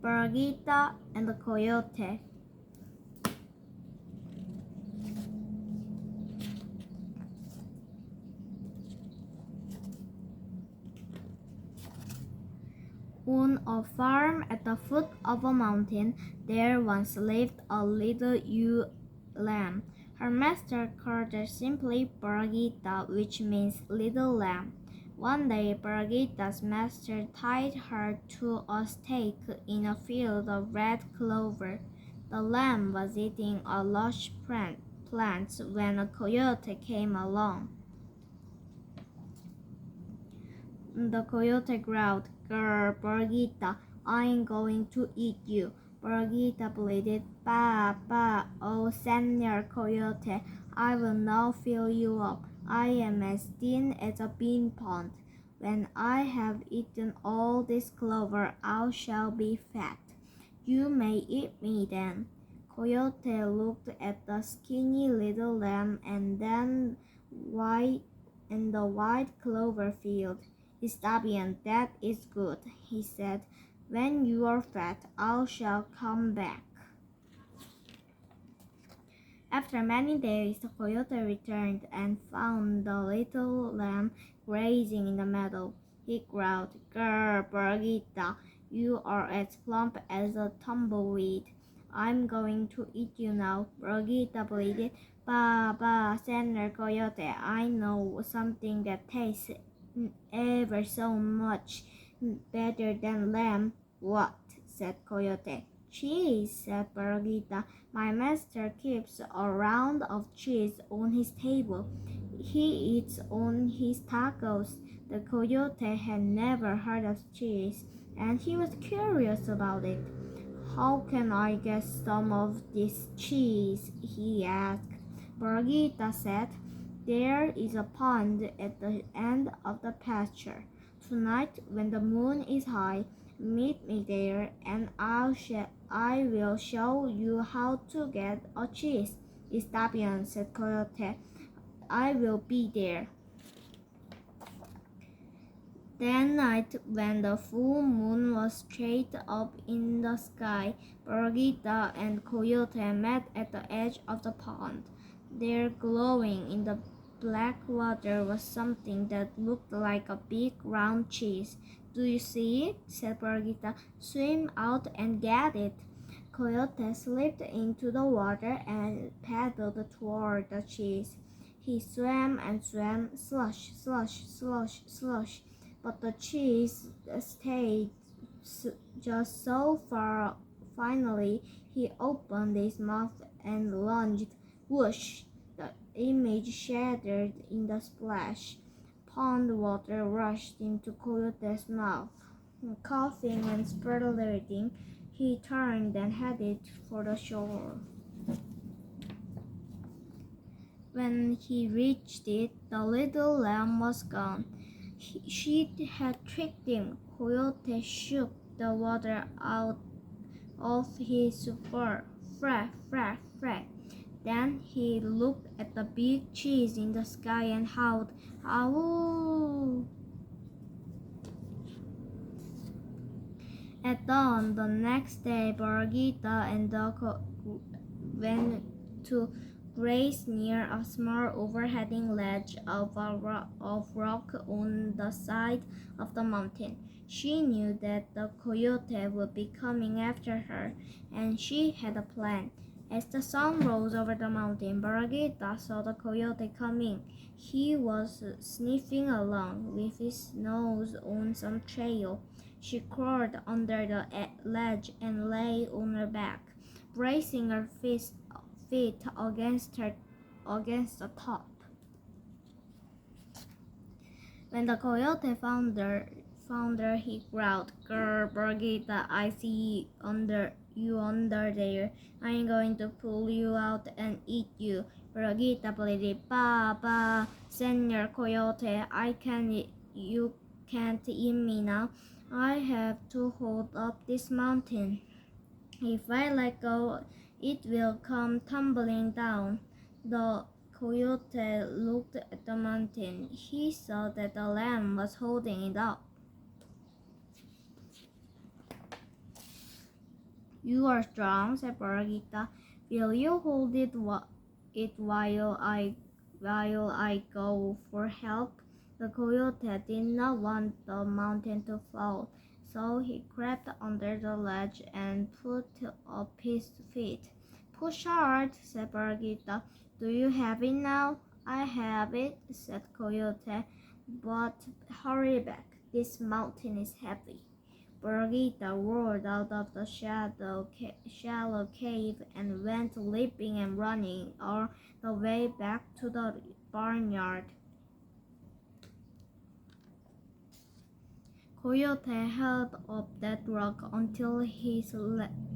Borreguita and the Coyote. On a farm at the foot of a mountain, there once lived a little ewe lamb. Her master called her simply Borreguita, which means little lamb. One day, Borreguita's master tied her to a stake in a field of red clover. The lamb was eating a lush plant when a coyote came along. The coyote growled, "Grr, Borreguita, I'm going to eat you." Borreguita bleated, "Ba, ba, oh senior coyote, I will now fill you up. I am as thin as a bean pod. When I have eaten all this clover, I shall be fat. You may eat me then." Coyote looked at the skinny little lamb and then the white clover field. "Está bien, that is good," he said. "When you are fat, I shall come back." After many days, the coyote returned and found the little lamb grazing in the meadow. He growled, "Grr, Borreguita, you are as plump as a tumbleweed. I'm going to eat you now." Borreguita bleated, "Ba, ba, Senator Coyote, I know something that tastes ever so much better than lamb." "What?" said Coyote. "Cheese," said Borreguita. "My master keeps a round of cheese on his table. He eats on his tacos." The coyote had never heard of cheese, and he was curious about it. "How can I get some of this cheese?" he asked. Borreguita said, "There is a pond at the end of the pasture. Tonight, when the moon is high, meet me there, and I will show you how to get a cheese." "Está bien," said Coyote. "I will be there." That night, when the full moon was straight up in the sky, Borreguita and Coyote met at the edge of the pond. There, glowing in the black water, was something that looked like a big round cheese. "Do you see it?" said Borreguita. "Swim out and get it." Coyote slipped into the water and paddled toward the cheese. He swam and swam, slush, slush, slush, slush, but the cheese stayed just so far. Finally, he opened his mouth and lunged. Whoosh! The image shattered in the splash. Pond water rushed into Coyote's mouth. Coughing and spluttering, he turned and headed for the shore. When he reached it, the little lamb was gone. She had tricked him. Coyote shook the water out of his fur. Fra, fra, fra. Then he looked at the big cheese in the sky and howled, "Ow!" At dawn the next day, Borreguita and Doko went to graze near a small overhanging ledge of rock on the side of the mountain. She knew that the coyote would be coming after her, and she had a plan. As the sun rose over the mountain, Borreguita saw the coyote coming. He was sniffing along with his nose on some trail. She crawled under the ledge and lay on her back, bracing her feet against the top. When the coyote found her, he growled, "Grr, Borreguita, I see you under there. I'm going to pull you out and eat you." Borreguita bleated, "Ba, ba, Senor Coyote, you can't eat me now. I have to hold up this mountain. If I let go, it will come tumbling down." The coyote looked at the mountain. He saw that the lamb was holding it up. You are strong, said Borreguita. Will you hold it while I go for help? The coyote did not want the mountain to fall, so he crept under the ledge and put up his feet. Push hard, said Borreguita. Do you have it now? I have it, said Coyote, but hurry back. This mountain is heavy. Borreguita roared out of the shallow cave and went leaping and running all the way back to the barnyard. Coyote held up that rock until his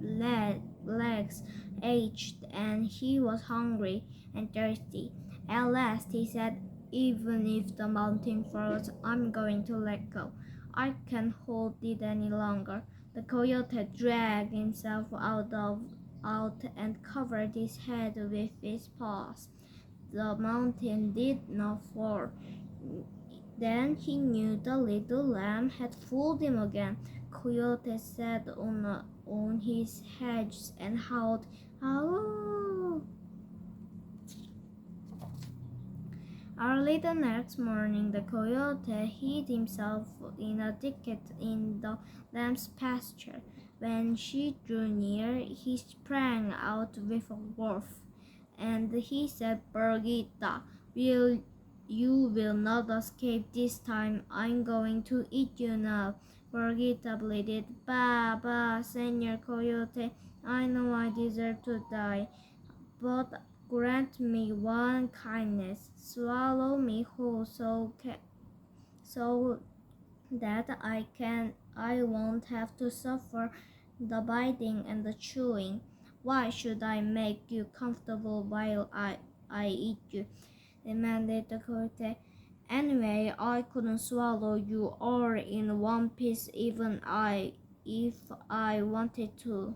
legs ached and he was hungry and thirsty. At last he said, even if the mountain falls, I'm going to let go. I can't hold it any longer. The coyote dragged himself out and covered his head with his paws. The mountain did not fall. Then he knew the little lamb had fooled him again. Coyote sat on his hedge and howled, "Hello!" Early the next morning, the coyote hid himself in a thicket in the lamb's pasture. When she drew near, he sprang out with a wolf, and he said, "Borreguita, you will not escape this time. I'm going to eat you now." Borreguita bleated, "Bah, bah, Señor Coyote, I know I deserve to die, but grant me one kindness. Swallow me whole so that I won't have to suffer the biting and the chewing. Why should I make you comfortable while I eat you?" demanded the coyote. "Anyway, I couldn't swallow you all in one piece if I wanted to."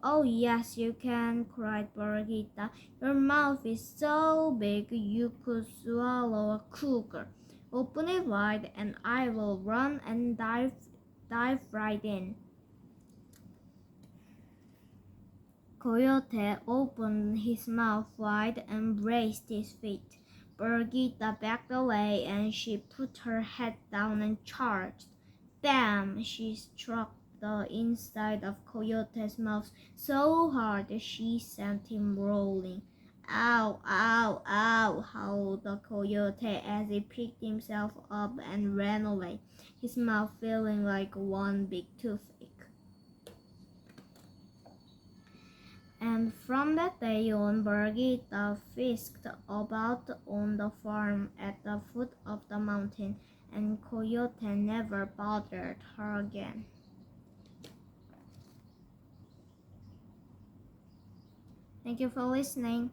"Oh, yes, you can," cried Borreguita. "Your mouth is so big you could swallow a cougar. Open it wide and I will run and dive right in." Coyote opened his mouth wide and raised his feet. Borreguita backed away and she put her head down and charged. Bam! She struck the inside of Coyote's mouth so hard she sent him rolling. "Ow, ow, ow!" howled the coyote as he picked himself up and ran away, his mouth feeling like one big toothache. And from that day on, Borreguita frisked about on the farm at the foot of the mountain, and Coyote never bothered her again. Thank you for listening.